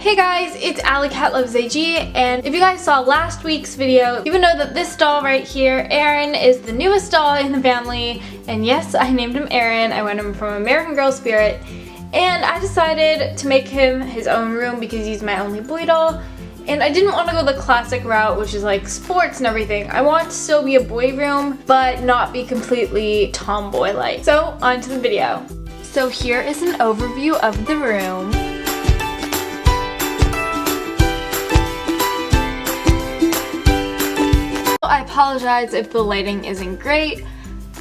Hey guys, it's AllycatlovesAG, and if you guys saw last week's video, you would know that this doll right here, Ahren, is the newest doll in the family, and yes, I named him Ahren. I went him from American Girl Spirit, and I decided to make him his own room because he's my only boy doll, and I didn't want to go the classic route, which is like sports and everything. I want to still be a boy room, but not be completely tomboy-like. So, on to the video. So here is an overview of the room. I apologize if the lighting isn't great.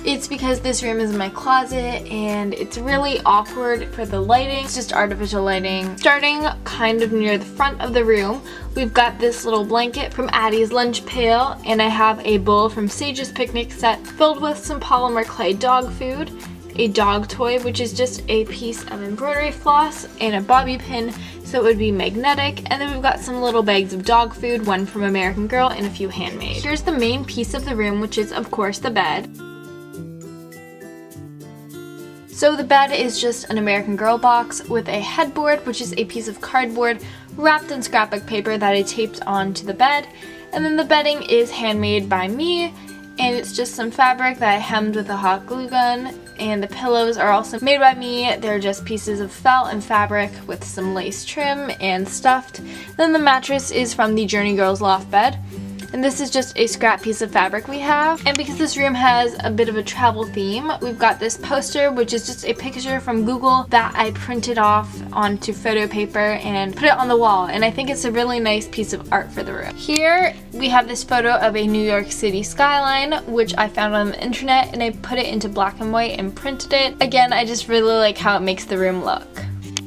It's because this room is in my closet and it's really awkward for the lighting. It's just artificial lighting. Starting kind of near the front of the room, we've got this little blanket from Addie's lunch pail, and I have a bowl from Sage's picnic set filled with some polymer clay dog food, a dog toy, which is just a piece of embroidery floss, and a bobby pin so it would be magnetic, and then we've got some little bags of dog food, one from American Girl and a few handmade. Here's the main piece of the room, which is of course the bed. So the bed is just an American Girl box with a headboard, which is a piece of cardboard wrapped in scrapbook paper that I taped onto the bed, and then the bedding is handmade by me, and it's just some fabric that I hemmed with a hot glue gun, and the pillows are also made by me. They're just pieces of felt and fabric with some lace trim and stuffed. Then the mattress is from the Journey Girls loft bed, and this is just a scrap piece of fabric we have. And because this room has a bit of a travel theme, we've got this poster, which is just a picture from Google that I printed off onto photo paper and put it on the wall, and I think it's a really nice piece of art for the room. Here we have this photo of a New York City skyline, which I found on the internet, and I put it into black and white and printed it. Again, I just really like how it makes the room look.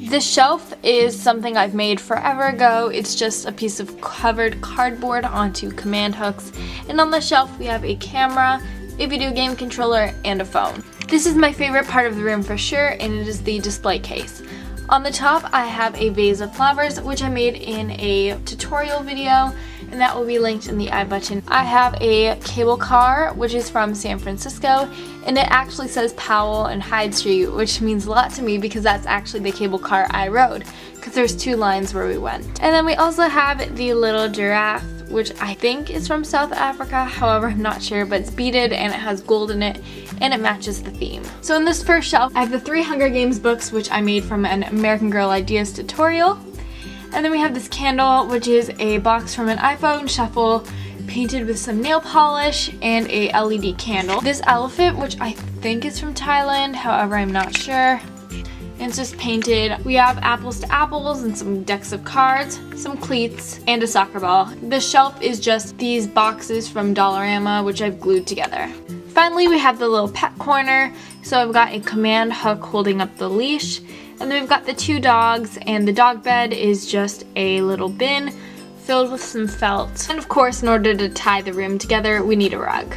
This shelf is something I've made forever ago. It's just a piece of covered cardboard onto command hooks, and on the shelf we have a camera, a video game controller, and a phone. This is my favorite part of the room for sure, and it is the display case. On the top I have a vase of flowers, which I made in a tutorial video, and that will be linked in the I button. I have a cable car, which is from San Francisco, and it actually says Powell and Hyde Street, which means a lot to me because that's actually the cable car I rode, because there's two lines where we went. And then we also have the little giraffe, which I think is from South Africa, however I'm not sure, but it's beaded and it has gold in it and it matches the theme. So in this first shelf I have the 3 Hunger Games books, which I made from an American Girl Ideas tutorial. And then we have this candle, which is a box from an iPhone shuffle painted with some nail polish and a LED candle. This elephant, which I think is from Thailand, however I'm not sure. And it's just painted. We have apples to apples and some decks of cards, some cleats, and a soccer ball. The shelf is just these boxes from Dollarama, which I've glued together. Finally, we have the little pet corner. So I've got a command hook holding up the leash. And then we've got the 2 dogs, and the dog bed is just a little bin filled with some felt. And of course, in order to tie the room together, we need a rug.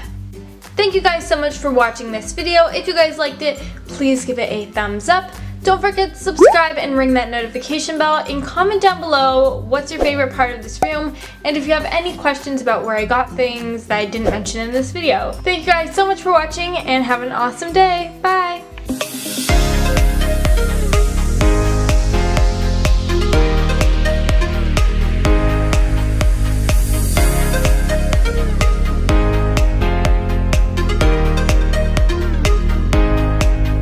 Thank you guys so much for watching this video. If you guys liked it, please give it a thumbs up. Don't forget to subscribe and ring that notification bell, and comment down below what's your favorite part of this room, and if you have any questions about where I got things that I didn't mention in this video. Thank you guys so much for watching, and have an awesome day. Bye!